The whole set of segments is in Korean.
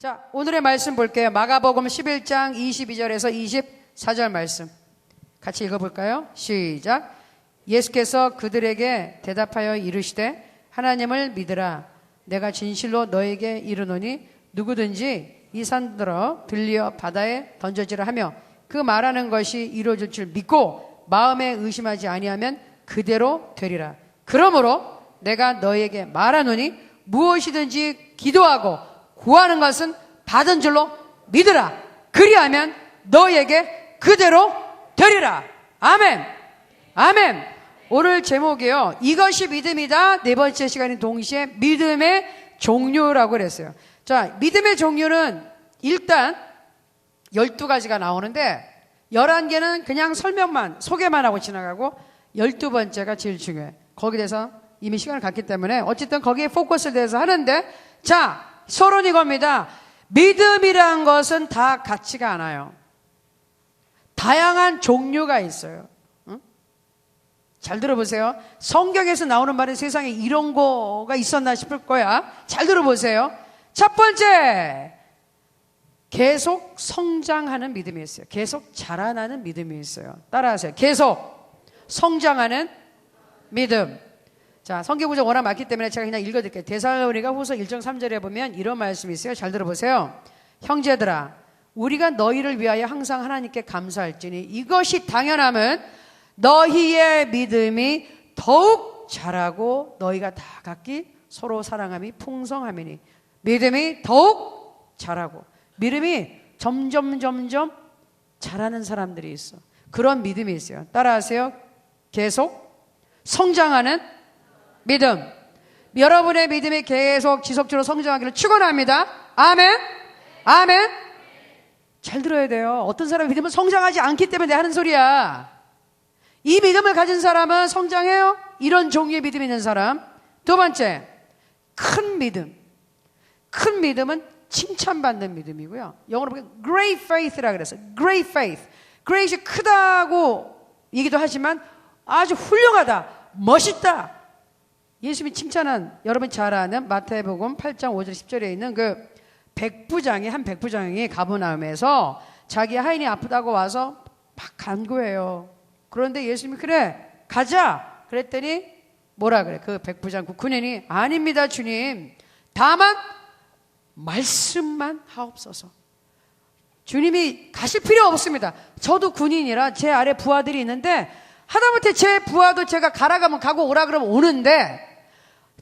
자, 오늘의 말씀 볼게요. 마가복음 11장 22절에서 24절 말씀 같이 읽어볼까요? 시작. 예수께서 그들에게 대답하여 이르시되 하나님을 믿으라. 내가 진실로 너에게 이르노니 누구든지 이 산들어 들려 바다에 던져지라 하며 그 말하는 것이 이루어질 줄 믿고 마음에 의심하지 아니하면 그대로 되리라. 그러므로 내가 너에게 말하노니 무엇이든지 기도하고 구하는 것은 받은 줄로 믿으라. 그리하면 너에게 그대로 되리라. 아멘. 아멘. 오늘 제목이요, 이것이 믿음이다. 네 번째 시간인 동시에 믿음의 종류라고 그랬어요. 자, 믿음의 종류는 일단 12가지가 나오는데 11개는 그냥 설명만, 소개만 하고 지나가고 12번째가 제일 중요해. 거기에 대해서 이미 시간을 갖기 때문에 어쨌든 거기에 포커스를 대해서 하는데, 자, 서론 이겁니다. 믿음이란 것은 다 같지가 않아요. 다양한 종류가 있어요. 응? 잘 들어보세요. 성경에서 나오는 말은 세상에 이런 거가 있었나 싶을 거야. 잘 들어보세요. 첫 번째, 계속 성장하는 믿음이 있어요. 계속 자라나는 믿음이 있어요. 따라하세요. 계속 성장하는 믿음. 자, 성경 구절 워낙 많기 때문에 제가 그냥 읽어드릴게요. 데살로니가 후서 1장 3절에 보면 이런 말씀이 있어요. 잘 들어보세요. 형제들아, 우리가 너희를 위하여 항상 하나님께 감사할지니 이것이 당연함은 너희의 믿음이 더욱 자라고 너희가 다 각기 서로 사랑함이 풍성함이니. 믿음이 더욱 자라고 믿음이 점점 자라는 사람들이 있어. 그런 믿음이 있어요. 따라하세요. 계속 성장하는 믿음. 여러분의 믿음이 계속 지속적으로 성장하기를 축원합니다. 아멘. 아멘. 잘 들어야 돼요. 어떤 사람의 믿음은 성장하지 않기 때문에 하는 소리야. 이 믿음을 가진 사람은 성장해요. 이런 종류의 믿음이 있는 사람. 두 번째, 큰 믿음. 큰 믿음은 칭찬받는 믿음이고요. 영어로 보면 great faith라 그랬어요. great faith. great이 크다고 얘기도 하지만 아주 훌륭하다, 멋있다. 예수님이 칭찬한, 여러분 잘 아는 마태복음 8장 5절 10절에 있는 그 백부장이, 한 백부장이 가버나움에서 자기 하인이 아프다고 와서 막 간구해요. 그런데 예수님이 그래 가자 그랬더니 뭐라 그래? 그 백부장 그 군인이 아닙니다 주님, 다만 말씀만 하옵소서. 주님이 가실 필요 없습니다. 저도 군인이라 제 아래 부하들이 있는데 하다못해 제 부하도 제가 가라가면 가고 오라 그러면 오는데,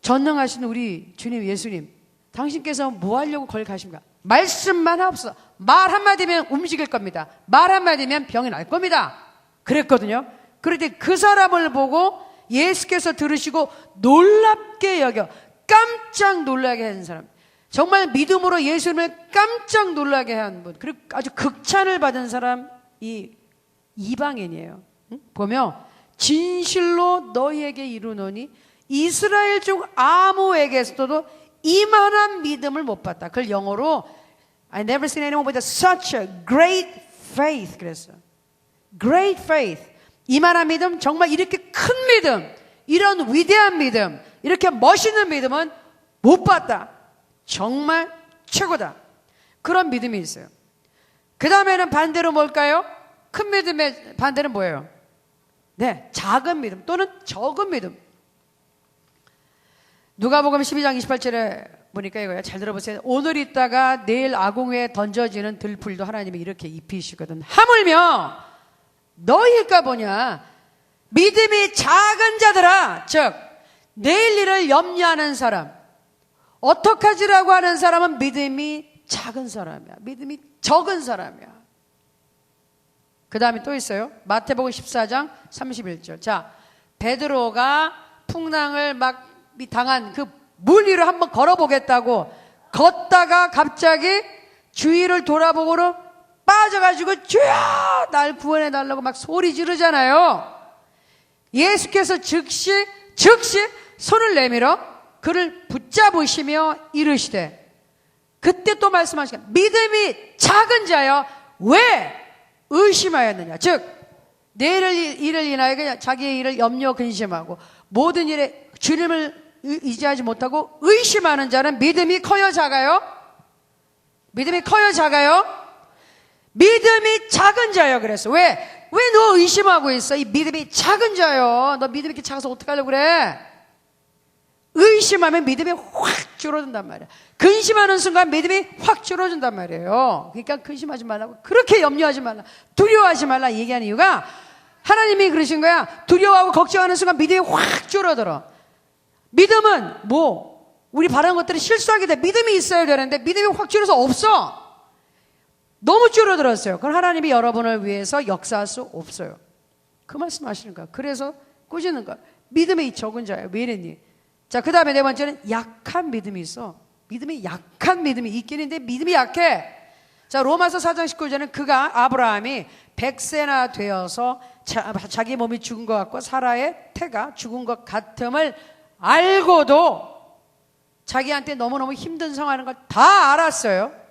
전능하신 우리 주님 예수님, 당신께서 뭐 하려고 거기 가십니까? 말씀만 하옵소서. 말 한마디면 움직일 겁니다. 말 한마디면 병이 날 겁니다. 그랬거든요. 그런데 그 사람을 보고 예수께서 들으시고 놀랍게 여겨 깜짝 놀라게 한 사람, 정말 믿음으로 예수님을 깜짝 놀라게 한 분, 그리고 아주 극찬을 받은 사람, 이 이방인이에요. 보면 진실로 너희에게 이르노니 이스라엘 중 아무에게서도 이만한 믿음을 못 봤다. 그걸 영어로 I never seen anyone with such a great faith 그랬어. Great faith. 이만한 믿음, 정말 이렇게 큰 믿음, 이런 위대한 믿음, 이렇게 멋있는 믿음은 못 봤다. 정말 최고다. 그런 믿음이 있어요. 그 다음에는 반대로 뭘까요? 큰 믿음의 반대는 뭐예요? 네, 작은 믿음 또는 적은 믿음. 누가복음 12장 28절에 보니까 이거예요. 잘 들어보세요. 오늘 있다가 내일 아궁이에 던져지는 들풀도 하나님이 이렇게 입히시거든. 하물며 너희일까 보냐. 믿음이 작은 자들아, 즉 내일 일을 염려하는 사람, 어떡하지라고 하는 사람은 믿음이 작은 사람이야. 믿음이 적은 사람이야. 그 다음에 또 있어요. 마태복음 14장 31절. 자, 베드로가 풍랑을 막 당한 그 물 위로 한번 걸어보겠다고 걷다가 갑자기 주위를 돌아보고는 빠져가지고 주여 날 구원해달라고 막 소리 지르잖아요. 예수께서 즉시 손을 내밀어 그를 붙잡으시며 이르시되, 그때 또 말씀하시니까 믿음이 작은 자여 왜 의심하였느냐. 즉 내일 일을 인하여 그냥 자기의 일을 염려 근심하고 모든 일에 주님을 의지하지 못하고 의심하는 자는 믿음이 커요 작아요? 믿음이 커요, 작아요? 믿음이 작은 자요. 그래서 왜 너 의심하고 있어? 이 믿음이 작은 자요. 너 믿음이 이렇게 작아서 어떡하려고 그래? 의심하면 믿음이 확 줄어든단 말이야. 근심하는 순간 믿음이 확 줄어든단 말이에요. 그러니까 근심하지 말라고, 그렇게 염려하지 말라, 두려워하지 말라 얘기하는 이유가 하나님이 그러신 거야. 두려워하고 걱정하는 순간 믿음이 확 줄어들어. 믿음은 우리 바라는 것들이 실수하게 돼. 믿음이 있어야 되는데 믿음이 확 줄어서 없어. 너무 줄어들었어요. 그럼 하나님이 여러분을 위해서 역사할 수 없어요. 그 말씀 하시는 거야. 그래서 꾸짖는 거야. 믿음이 적은 자예요. 왜 이랬니? 자, 그 다음에 네 번째는 약한 믿음이 있어. 믿음이 약한 믿음이 있긴 있는데 믿음이 약해. 자, 로마서 4장 19절은 그가 아브라함이 100세나 되어서 자기 몸이 죽은 것 같고 사라의 태가 죽은 것 같음을 알고도 자기한테 너무너무 힘든 상황인 걸 다 알았어요.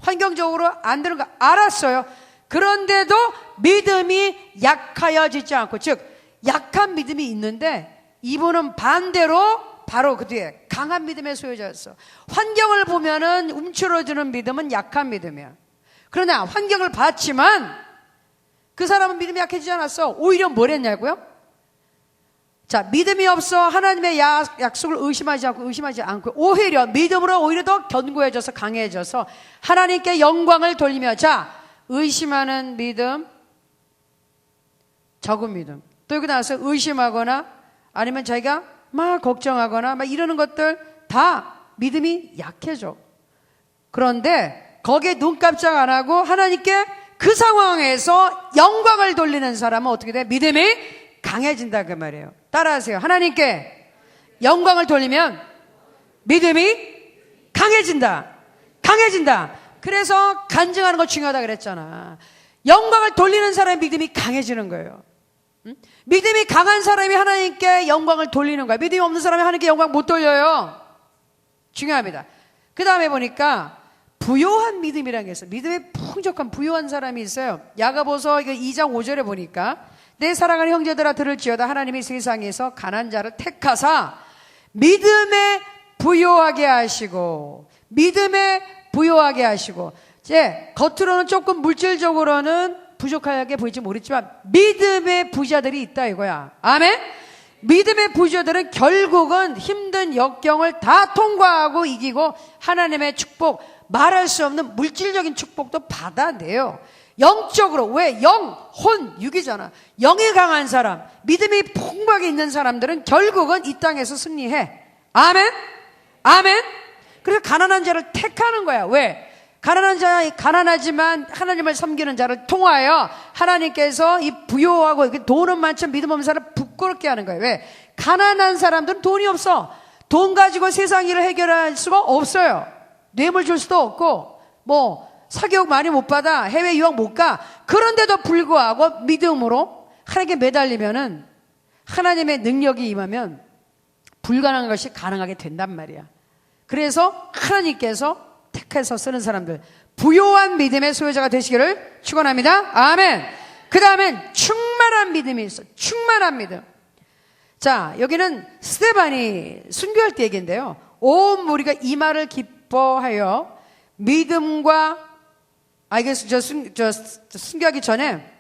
환경적으로 안 되는 거 알았어요. 그런데도 믿음이 약하여지지 않고, 즉 약한 믿음이 있는데 이분은 반대로 바로 그 뒤에 강한 믿음의 소유자였어. 환경을 보면은 움츠러드는 믿음은 약한 믿음이야. 그러나 환경을 봤지만 그 사람은 믿음이 약해지지 않았어. 오히려 뭘 했냐고요? 자, 믿음이 없어 하나님의 약속을 의심하지 않고 오히려 믿음으로 오히려 더 견고해져서 강해져서 하나님께 영광을 돌리며, 자, 의심하는 믿음, 적은 믿음, 또 여기 나와서 의심하거나 아니면 자기가 막 걱정하거나 막 이러는 것들 다 믿음이 약해져. 그런데 거기에 눈 깜짝 안 하고 하나님께 그 상황에서 영광을 돌리는 사람은 어떻게 돼? 믿음이 강해진다 그 말이에요. 따라하세요. 하나님께 영광을 돌리면 믿음이 강해진다. 그래서 간증하는 거 중요하다 그랬잖아. 영광을 돌리는 사람의 믿음이 강해지는 거예요. 믿음이 강한 사람이 하나님께 영광을 돌리는 거야. 믿음이 없는 사람이 하나님께 영광 못 돌려요. 중요합니다. 그 다음에 보니까 부요한 믿음이라는 게 있어요. 믿음이 풍족한 부요한 사람이 있어요. 야고보서 2장 5절에 보니까 내 사랑하는 형제들아 들을지어다 하나님이 세상에서 가난한 자를 택하사 믿음에 부요하게 하시고 이제 겉으로는 조금 물질적으로는 부족하게 보일지 모르지만 믿음의 부자들이 있다 이거야. 아멘? 믿음의 부자들은 결국은 힘든 역경을 다 통과하고 이기고 하나님의 축복, 말할 수 없는 물질적인 축복도 받아내요. 영적으로. 왜? 영, 혼, 육이잖아. 영이 강한 사람, 믿음이 풍부하게 있는 사람들은 결국은 이 땅에서 승리해. 아멘? 그래서 가난한 자를 택하는 거야. 왜? 가난하지만 하나님을 섬기는 자를 통하여 하나님께서 이 부요하고 돈은 많지만 믿음 없는 사람을 부끄럽게 하는 거예요. 왜? 가난한 사람들은 돈이 없어. 돈 가지고 세상 일을 해결할 수가 없어요. 뇌물 줄 수도 없고 사교육 많이 못 받아, 해외 유학 못 가. 그런데도 불구하고 믿음으로 하나님께 매달리면은 하나님의 능력이 임하면 불가능한 것이 가능하게 된단 말이야. 그래서 하나님께서 택해서 쓰는 사람들, 부요한 믿음의 소유자가 되시기를 축원합니다. 아멘. 그 다음엔 충만한 믿음이 있어. 충만한 믿음. 자, 여기는 스데반이 순교할 때 얘기인데요. 온 무리가 이 말을 기뻐하여 믿음과 순교하기 전에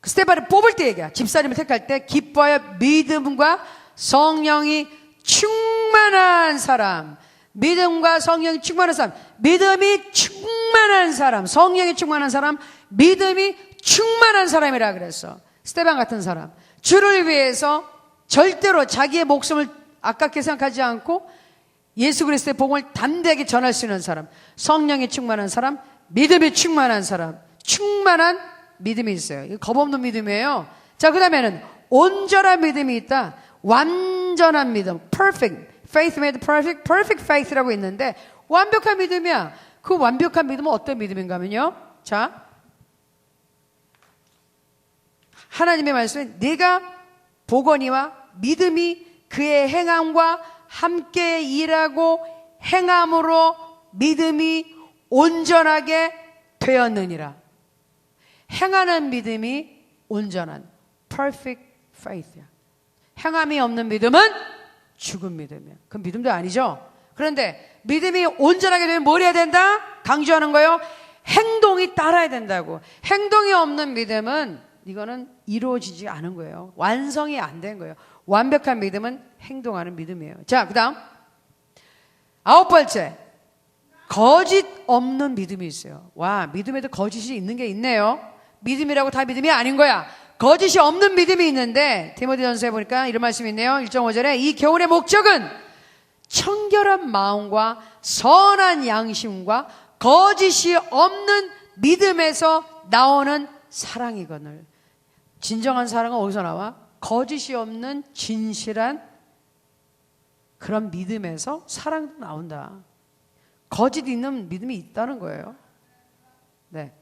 그 스데반을 뽑을 때 얘기야. 집사님을 택할 때 기뻐하여 믿음과 성령이 충만한 사람, 믿음과 성령이 충만한 사람, 믿음이 충만한 사람, 성령이 충만한 사람, 믿음이 충만한 사람이라 그랬어. 스데반 같은 사람, 주를 위해서 절대로 자기의 목숨을 아깝게 생각하지 않고 예수 그리스도의 복음을 담대하게 전할 수 있는 사람, 성령이 충만한 사람, 믿음이 충만한 사람, 충만한 믿음이 있어요. 이거 겁없는 믿음이에요. 자, 그 다음에는 온전한 믿음이 있다. 완전한 믿음, perfect, faith made perfect, perfect faith라고 있는데 완벽한 믿음이야. 그 완벽한 믿음은 어떤 믿음인가 하면요, 자, 하나님의 말씀에 네가 보거니와 믿음이 그의 행함과 함께 일하고 행함으로 믿음이 온전하게 되었느니라. 행하는 믿음이 온전한 perfect faith야. 행함이 없는 믿음은 죽은 믿음이야. 그건 믿음도 아니죠. 그런데 믿음이 온전하게 되면 뭘 해야 된다? 강조하는 거예요? 행동이 따라야 된다고. 행동이 없는 믿음은 이거는 이루어지지 않은 거예요. 완성이 안 된 거예요. 완벽한 믿음은 행동하는 믿음이에요. 자, 그 다음 9번째, 거짓 없는 믿음이 있어요. 와, 믿음에도 거짓이 있는 게 있네요. 믿음이라고 다 믿음이 아닌 거야. 거짓이 없는 믿음이 있는데 디모데전서에 보니까 이런 말씀이 있네요. 1.5절에 이 교훈의 목적은 청결한 마음과 선한 양심과 거짓이 없는 믿음에서 나오는 사랑이거늘. 진정한 사랑은 어디서 나와? 거짓이 없는 진실한 그런 믿음에서 사랑도 나온다. 거짓 있는 믿음이 있다는 거예요. 네.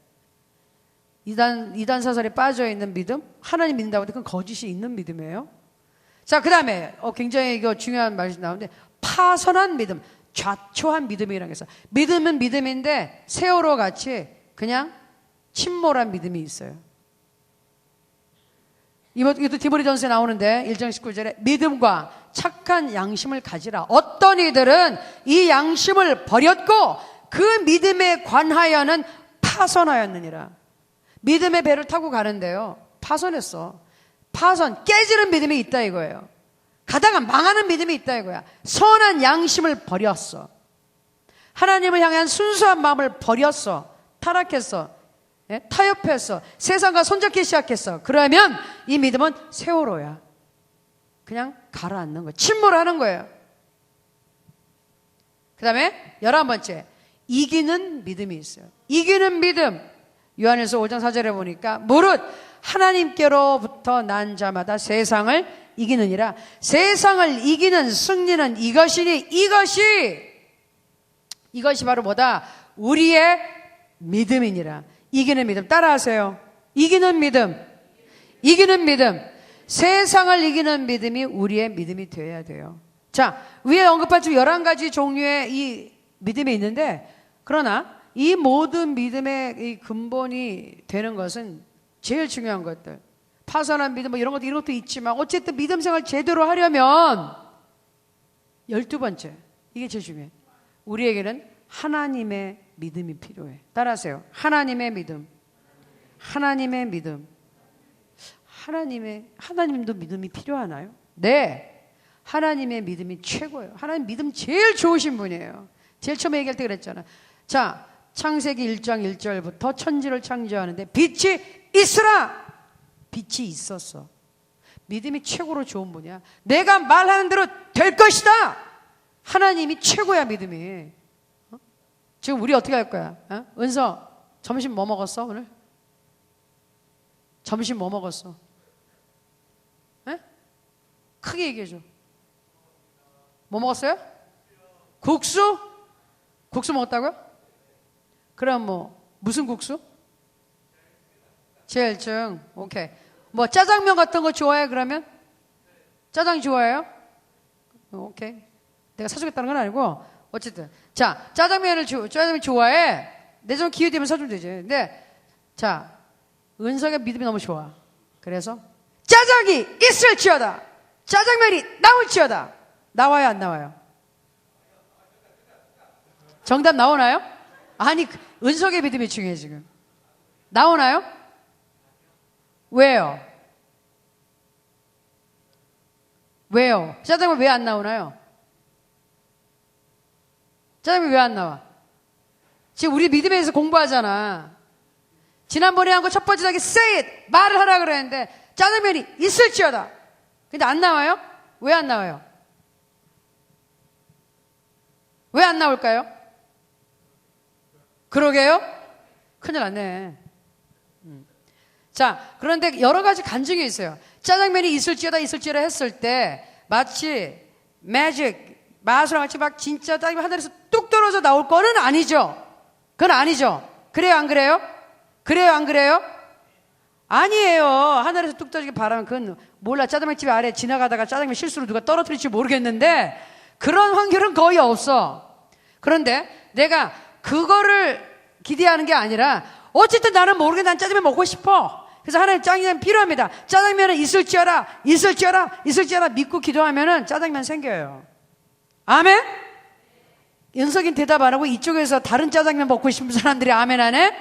이단 사설에 빠져 있는 믿음, 하나님 믿는다고 해도 그건 거짓이 있는 믿음이에요. 자, 그 다음에 굉장히 이거 중요한 말이 나오는데 파선한 믿음, 좌초한 믿음이라는 게 있어요. 믿음은 믿음인데 세월호 같이 그냥 침몰한 믿음이 있어요. 이것도 디모데전서에 나오는데 1장 19절에 믿음과 착한 양심을 가지라. 어떤 이들은 이 양심을 버렸고 그 믿음에 관하여는 파선하였느니라. 믿음의 배를 타고 가는데요, 파선했어. 파선, 깨지는 믿음이 있다 이거예요. 가다가 망하는 믿음이 있다 이거야. 선한 양심을 버렸어. 하나님을 향한 순수한 마음을 버렸어. 타락했어. 타협했어. 세상과 손잡기 시작했어. 그러면 이 믿음은 세월호야. 그냥 가라앉는 거예요. 침몰하는 거예요. 그 다음에 11번째, 이기는 믿음이 있어요. 이기는 믿음. 요한일서 5장 4절에 보니까 무릇 하나님께로부터 난 자마다 세상을 이기느니라. 세상을 이기는 승리는 이것이니 이것이 바로 뭐다? 우리의 믿음이니라. 이기는 믿음. 따라하세요. 이기는 믿음. 이기는 믿음. 세상을 이기는 믿음이 우리의 믿음이 되어야 돼요. 자, 위에 언급한 11가지 종류의 이 믿음이 있는데, 그러나 이 모든 믿음의 이 근본이 되는 것은 제일 중요한 것들, 파선한 믿음, 뭐 이런 것도 있지만 어쨌든 믿음 생활 제대로 하려면 12번째, 이게 제일 중요해. 우리에게는 하나님의 믿음이 필요해. 따라하세요. 하나님의 믿음. 하나님의 믿음. 하나님도 믿음이 필요하나요? 네. 하나님의 믿음이 최고예요. 하나님 믿음 제일 좋으신 분이에요. 제일 처음에 얘기할 때 그랬잖아. 자, 창세기 1장 1절부터 천지를 창조하는데 빛이 있으라. 빛이 있었어. 믿음이 최고로 좋은 분이야. 내가 말하는 대로 될 것이다. 하나님이 최고야, 믿음이. 지금 우리 어떻게 할 거야? 은서, 점심 뭐 먹었어 오늘? 점심 뭐 먹었어? 크게 얘기해줘. 뭐 먹었어요? 국수? 국수 먹었다고요? 그럼 무슨 국수? 제일증. 오케이. 뭐 짜장면 같은 거 좋아해 그러면? 짜장 좋아해요? 오케이. 내가 사주겠다는 건 아니고 어쨌든 자, 짜장면 좋아해. 내 좀 기회 되면 사주면 되지. 근데 자, 은석의 믿음이 너무 좋아. 그래서 짜장이 있을지어다. 짜장면이 나올지어다. 나와요 안 나와요? 정답 나오나요? 아니, 은석의 믿음이 중요해 지금. 나오나요? 왜요? 왜요? 짜장면 왜 안 나오나요? 짜장면 왜 안 나와? 지금 우리 믿음에서 공부하잖아. 지난번에 한 거 첫 번째 단계 say it, 말을 하라 그랬는데 짜장면이 있을지어다. 근데 안 나와요? 왜 안 나와요? 왜 안 나올까요? 그러게요? 큰일 났네. 자, 그런데 여러 가지 간증이 있어요. 짜장면이 있을지어다 했을 때 마치 마술랑 같이 막 진짜 짜장면 하늘에서 뚝 떨어져 나올 거는 아니죠. 그건 아니죠. 그래요 안 그래요? 그래요 안 그래요? 아니에요. 하늘에서 뚝 떨어지게 바라면 그건 몰라. 짜장면집 아래 지나가다가 짜장면 실수로 누가 떨어뜨릴지 모르겠는데 그런 확률은 거의 없어. 그런데 내가 그거를 기대하는 게 아니라 어쨌든 나는 모르게 난 짜장면 먹고 싶어. 그래서 하나님 짜장면 필요합니다. 짜장면은 있을지어라 믿고 기도하면은 짜장면 생겨요. 아멘? 은석이는 대답 안 하고 이쪽에서 다른 짜장면 먹고 싶은 사람들이 아멘 안 해?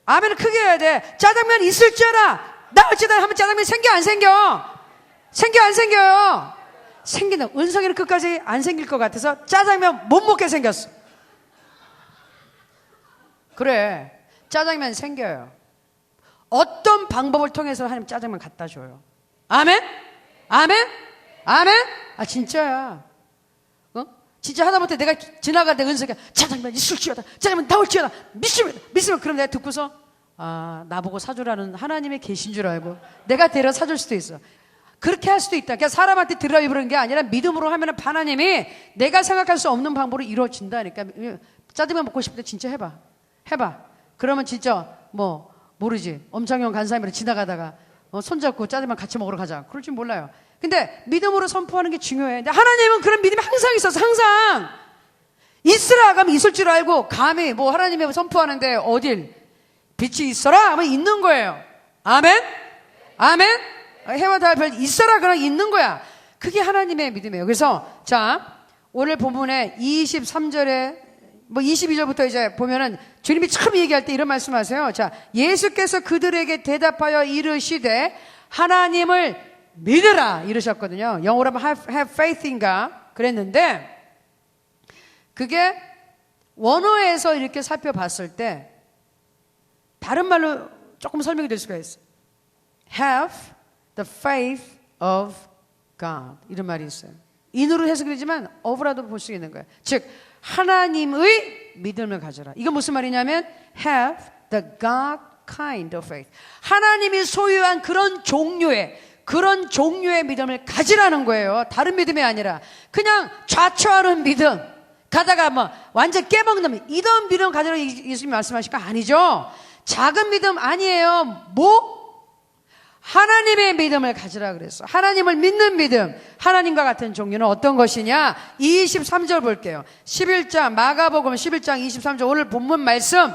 아멘을 크게 해야 돼. 짜장면 있을 줄 알아. 나 어찌다 하면 짜장면 생겨 안 생겨? 생겨 안 생겨요? 생긴다. 은석이는 끝까지 안 생길 것 같아서 짜장면 못 먹게 생겼어. 그래, 짜장면 생겨요. 어떤 방법을 통해서 하나님 짜장면 갖다 줘요. 아멘? 아멘? 아멘? 아 진짜야. 어? 진짜 하다못해 내가 지나갈 때 은석이가 짜장면 있을지어다, 짜장면 나올지어다, 믿으면 그럼 내가 듣고서 아 나보고 사주라는 하나님의 계신 줄 알고 내가 데려 사줄 수도 있어. 그렇게 할 수도 있다. 그러니까 사람한테 들으라 입으라는 게 아니라 믿음으로 하면은 하나님이 내가 생각할 수 없는 방법으로 이루어진다니까. 짜장면 먹고 싶을 때 진짜 해봐. 그러면 진짜 뭐 모르지. 엄창용 간사님이랑 지나가다가 손잡고 짜장면 같이 먹으러 가자. 그럴 줄 몰라요. 근데 믿음으로 선포하는 게 중요해. 근데 하나님은 그런 믿음이 항상 있어서 항상 있으라 하면 있을 줄 알고 감히 뭐 하나님이 선포하는데 어딜 빛이 있어라 하면 있는 거예요. 아멘? 아멘? 해와 달 별 있어라 그럼 있는 거야. 그게 하나님의 믿음이에요. 그래서 자 오늘 본문에 23절에 뭐 22절부터 이제 보면은 주님이 처음 얘기할 때 이런 말씀하세요. 자, 예수께서 그들에게 대답하여 이르시되 하나님을 믿으라 이러셨거든요. 영어로 하면 have faith인가 그랬는데 그게 원어에서 이렇게 살펴봤을 때 다른 말로 조금 설명이 될 수가 있어요. Have the faith of God 이런 말이 있어요. 인으로 해석이 되지만 of라도 볼 수 있는 거예요. 즉 하나님의 믿음을 가져라. 이건 무슨 말이냐면 have the God kind of faith. 하나님이 소유한 그런 종류의 믿음을 가지라는 거예요. 다른 믿음이 아니라 그냥 좌초하는 믿음 가다가 뭐 완전 깨먹는 이런 믿음 가지라 예수님이 말씀하신 거 아니죠. 작은 믿음 아니에요. 뭐? 하나님의 믿음을 가지라 그랬어. 하나님을 믿는 믿음. 하나님과 같은 종류는 어떤 것이냐? 23절 볼게요. 11장 마가복음 11장 23절 오늘 본문 말씀.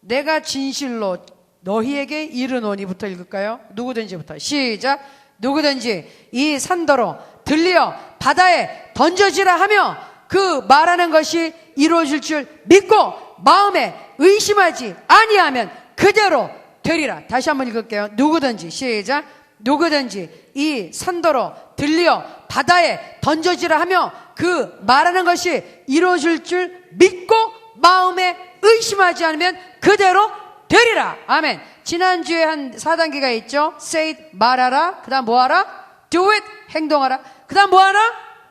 내가 진실로 너희에게 이르노니부터 읽을까요? 누구든지부터 시작. 누구든지 이 산더러 들려 바다에 던져지라 하며 그 말하는 것이 이루어질 줄 믿고 마음에 의심하지 아니하면 그대로 되리라. 다시 한번 읽을게요. 누구든지 시작. 누구든지 이 산더러 들려 바다에 던져지라 하며 그 말하는 것이 이루어질 줄 믿고 마음에 의심하지 않으면 그대로 되리라. 아멘. 지난주에 한 4단계가 있죠. say it, 말하라. 그 다음 뭐하라? do it, 행동하라. 그 다음 뭐하라?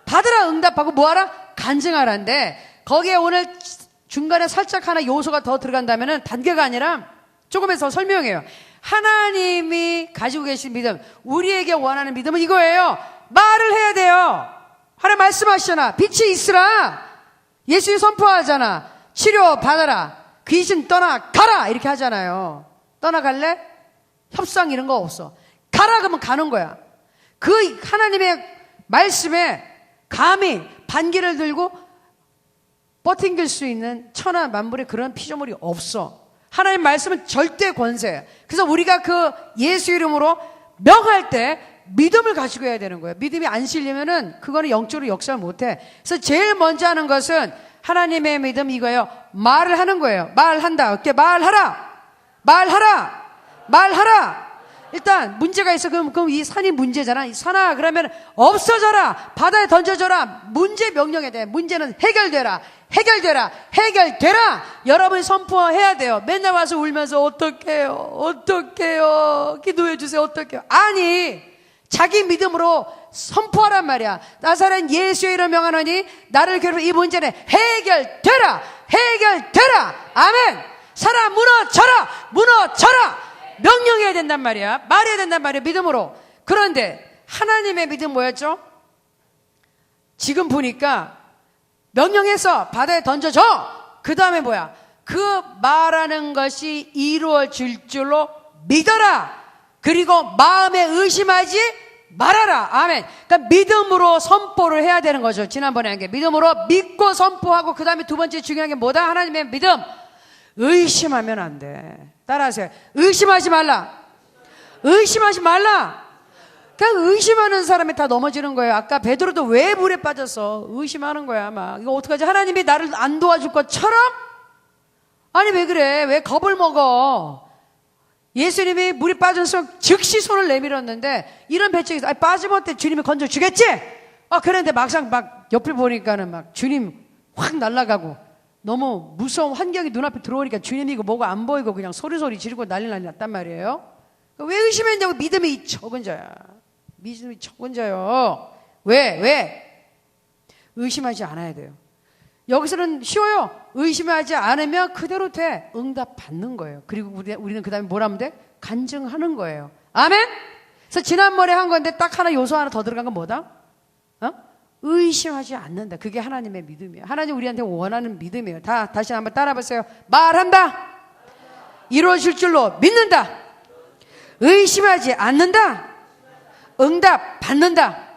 받으라, 응답하고 뭐하라? 간증하라인데 거기에 오늘 중간에 살짝 하나 요소가 더 들어간다면은 단계가 아니라 조금에서 설명해요. 하나님이 가지고 계신 믿음, 우리에게 원하는 믿음은 이거예요. 말을 해야 돼요. 하나님 말씀하시잖아. 빛이 있으라. 예수님 선포하잖아. 치료 받아라. 귀신 떠나가라. 이렇게 하잖아요. 떠나갈래? 협상 이런 거 없어. 가라 그러면 가는 거야. 그 하나님의 말씀에 감히 반기를 들고 버팅길 수 있는 천하 만물의 그런 피조물이 없어. 하나님 말씀은 절대 권세예요. 그래서 우리가 그 예수 이름으로 명할 때 믿음을 가지고 해야 되는 거예요. 믿음이 안 실리면은 그거는 영적으로 역사를 못해. 그래서 제일 먼저 하는 것은 하나님의 믿음 이거예요. 말을 하는 거예요. 말한다. 어떻게 말하라. 일단 문제가 있어. 그럼 이 산이 문제잖아. 이 산아 그러면 없어져라. 바다에 던져져라. 문제 명령해야 돼. 문제는 해결되라. 여러분이 선포해야 돼요. 맨날 와서 울면서 어떡해요 기도해 주세요. 어떡해요. 아니 자기 믿음으로 선포하란 말이야. 나사렛 예수의 이름 명하노니 나를 괴롭히는 이 문제는 해결되라. 아멘. 살아 무너져라. 명령해야 된단 말이야. 말해야 된단 말이야. 믿음으로. 그런데 하나님의 믿음 뭐였죠? 지금 보니까 명령해서 바다에 던져줘. 그 다음에 뭐야? 그 말하는 것이 이루어질 줄로 믿어라. 그리고 마음에 의심하지 말아라. 아멘. 그러니까 믿음으로 선포를 해야 되는 거죠. 지난번에 한 게 믿음으로 믿고 선포하고 그 다음에 두 번째 중요한 게 뭐다? 하나님의 믿음. 의심하면 안 돼. 따라하세요. 의심하지 말라. 그냥 의심하는 사람이 다 넘어지는 거예요. 아까 베드로도 왜 물에 빠졌어? 의심하는 거야. 막 이거 어떡하지? 하나님이 나를 안 도와줄 것처럼? 아니 왜 그래? 왜 겁을 먹어? 예수님이 물에 빠져서 즉시 손을 내밀었는데 이런 배척에서 빠지면 어때? 주님이 건져주겠지? 그런데 막상 막 옆을 보니까는 막 주님 확 날아가고 너무 무서운 환경이 눈앞에 들어오니까 주님이 이거 뭐가 안 보이고 그냥 소리 지르고 난리 났단 말이에요. 왜 의심했냐고. 믿음이 적은 자야. 믿음이 적은 자요. 왜? 의심하지 않아야 돼요. 여기서는 쉬워요. 의심하지 않으면 그대로 돼. 응답 받는 거예요. 그리고 우리는 그 다음에 뭘 하면 돼? 간증하는 거예요. 아멘? 그래서 지난번에 한 건데 딱 하나 요소 하나 더 들어간 건 뭐다? 의심하지 않는다. 그게 하나님의 믿음이에요. 하나님 우리한테 원하는 믿음이에요. 다시 한번 따라해보세요. 말한다. 이루어질 줄로 믿는다. 의심하지 않는다. 응답 받는다.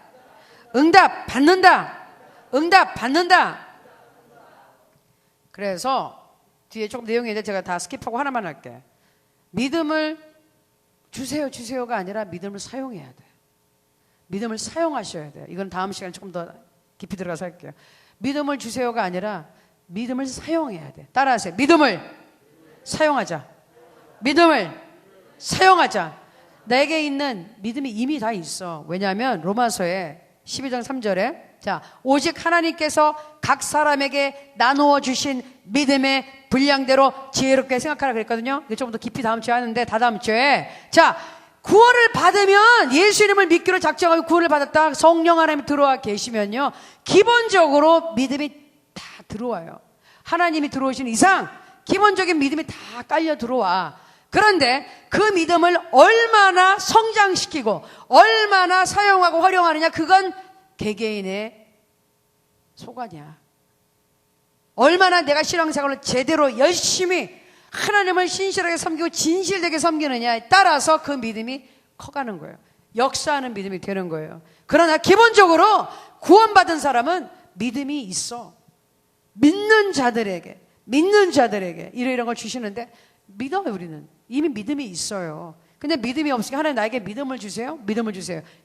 응답 받는다. 응답 받는다. 그래서 뒤에 조금 내용이 있는데 제가 다 스킵하고 하나만 할게. 믿음을 주세요가 아니라 믿음을 사용해야 돼. 믿음을 사용하셔야 돼요. 이건 다음 시간에 조금 더 깊이 들어가서 할게요. 믿음을 주세요가 아니라 믿음을 사용해야 돼. 따라하세요. 믿음을 사용하자. 믿음을 사용하자. 내게 있는 믿음이 이미 다 있어. 왜냐하면 로마서에 12장 3절에 자, 오직 하나님께서 각 사람에게 나누어 주신 믿음의 분량대로 지혜롭게 생각하라 그랬거든요. 이거 조금 더 깊이 다음 주에 하는데 다 다음 주에. 자, 구원을 받으면 예수 이름을 믿기로 작정하고 구원을 받았다. 성령 하나님이 들어와 계시면요, 기본적으로 믿음이 다 들어와요. 하나님이 들어오신 이상 기본적인 믿음이 다 깔려 들어와. 그런데 그 믿음을 얼마나 성장시키고 얼마나 사용하고 활용하느냐, 그건 개개인의 소관이야. 얼마나 내가 신앙생활을 제대로 열심히 하나님을 신실하게 섬기고 진실되게 섬기느냐에 따라서 그 믿음이 커가는 거예요. 역사하는 믿음이 되는 거예요. 그러나 기본적으로 구원받은 사람은 믿음이 있어. 믿는 자들에게 이런 걸 주시는데 믿어요. 우리는 이미 믿음이 있어요. 근데 믿음이 없으니까 하나님 나에게 믿음을 주세요.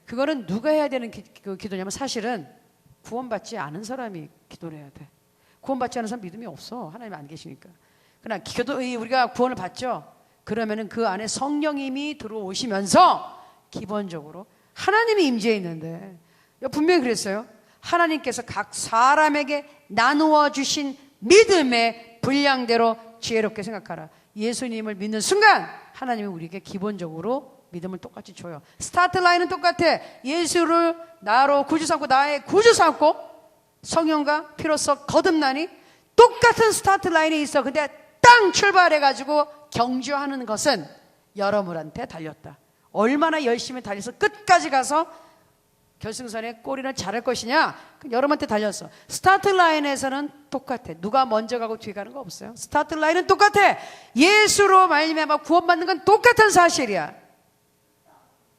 그거는 누가 해야 되는 기도냐면 사실은 구원받지 않은 사람이 기도를 해야 돼. 구원받지 않은 사람 믿음이 없어. 하나님 안 계시니까. 그러나 우리가 구원을 받죠. 그러면은 그 안에 성령님이 들어오시면서 기본적으로 하나님이 임재해 있는데, 분명히 그랬어요. 하나님께서 각 사람에게 나누어 주신 믿음의 분량대로 지혜롭게 생각하라. 예수님을 믿는 순간 하나님이 우리에게 기본적으로 믿음을 똑같이 줘요. 스타트 라인은 똑같아. 예수를 나로 구주 삼고 나의 구주 삼고 성령과 피로써 거듭나니 똑같은 스타트 라인에 있어. 근데 땅 출발해가지고 경주하는 것은 여러분한테 달렸다. 얼마나 열심히 달려서 끝까지 가서 결승선에 골이나 잘할 것이냐, 여러분한테 달렸어. 스타트 라인에서는 똑같아. 누가 먼저 가고 뒤에 가는 거 없어요. 스타트 라인은 똑같아. 예수로 말미암아 구원받는 건 똑같은 사실이야.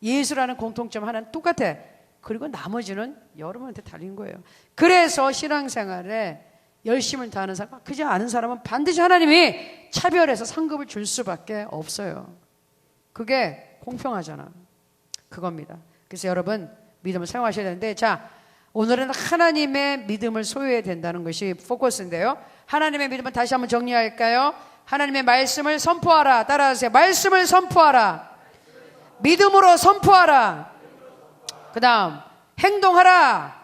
예수라는 공통점 하나는 똑같아. 그리고 나머지는 여러분한테 달린 거예요. 그래서 신앙생활에 열심을 다하는 사람, 그지 않은 사람은 반드시 하나님이 차별해서 상급을 줄 수밖에 없어요. 그게 공평하잖아. 그겁니다. 그래서 여러분 믿음을 사용하셔야 되는데, 자, 오늘은 하나님의 믿음을 소유해야 된다는 것이 포커스인데요. 하나님의 믿음을 다시 한번 정리할까요? 하나님의 말씀을 선포하라. 따라하세요. 말씀을 선포하라. 믿음으로 선포하라. 그 다음 행동하라.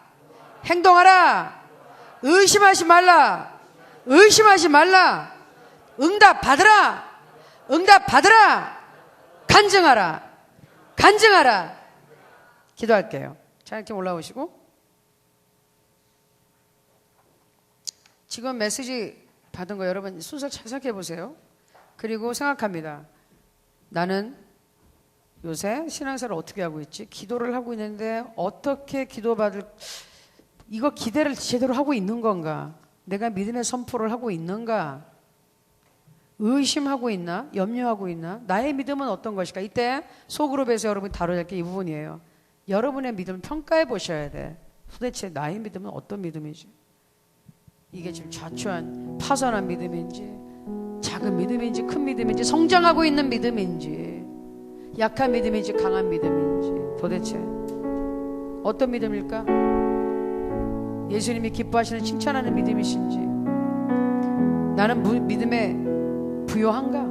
의심하지 말라. 응답 받으라. 간증하라. 기도할게요. 찬양팀 올라오시고. 지금 메시지 받은 거 여러분 순서 잘 생각해 보세요. 그리고 생각합니다. 나는 요새 신앙생활을 어떻게 하고 있지? 기도를 하고 있는데 어떻게 기도받을, 이거 기대를 제대로 하고 있는 건가? 내가 믿음의 선포를 하고 있는가? 의심하고 있나? 염려하고 있나? 나의 믿음은 어떤 것일까? 이때 소그룹에서 여러분이 다뤄야 할 게 이 부분이에요. 여러분의 믿음을 평가해 보셔야 돼. 도대체 나의 믿음은 어떤 믿음이지? 이게 지금 좌초한 파산한 믿음인지, 작은 믿음인지, 큰 믿음인지, 성장하고 있는 믿음인지, 약한 믿음인지, 강한 믿음인지, 도대체 어떤 믿음일까? 예수님이 기뻐하시는 칭찬하는 믿음이신지, 나는 믿음에 부요한가?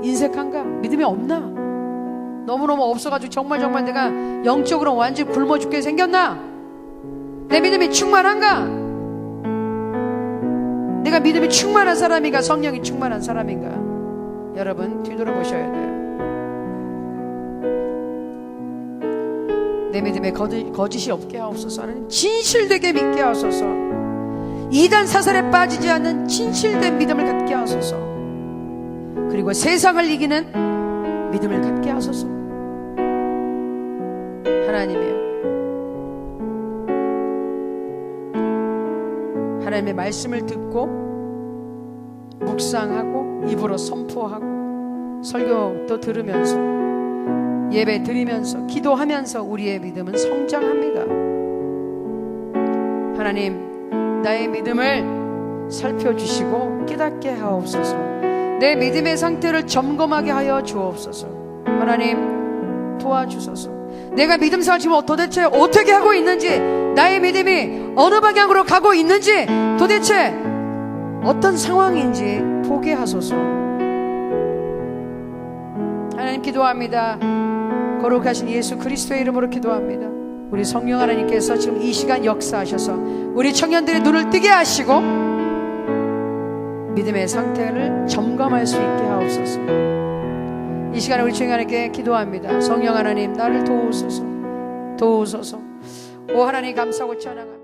인색한가? 믿음이 없나? 너무너무 없어가지고 정말 내가 영적으로 완전히 굶어 죽게 생겼나? 내 믿음이 충만한가? 내가 믿음이 충만한 사람인가? 성령이 충만한 사람인가? 여러분 뒤돌아보셔야 돼요. 내 믿음에 거짓이 없게 하옵소서. 하나님 진실되게 믿게 하소서. 이단 사설에 빠지지 않는 진실된 믿음을 갖게 하소서. 그리고 세상을 이기는 믿음을 갖게 하소서. 하나님이여, 하나님의 말씀을 듣고 묵상하고 입으로 선포하고 설교도 들으면서 예배 드리면서 기도하면서 우리의 믿음은 성장합니다. 하나님, 나의 믿음을 살펴주시고 깨닫게 하옵소서. 내 믿음의 상태를 점검하게 하여 주옵소서. 하나님 도와주소서. 내가 믿음 생활 지금 도대체 어떻게 하고 있는지, 나의 믿음이 어느 방향으로 가고 있는지, 도대체 어떤 상황인지 보게 하소서. 하나님 기도합니다. 거룩하신 예수 그리스도의 이름으로 기도합니다. 우리 성령 하나님께서 지금 이 시간 역사하셔서 우리 청년들의 눈을 뜨게 하시고 믿음의 상태를 점검할 수 있게 하옵소서. 이 시간에 우리 주님 하나님께 기도합니다. 성령 하나님, 나를 도우소서. 오 하나님 감사하고 찬양합니다.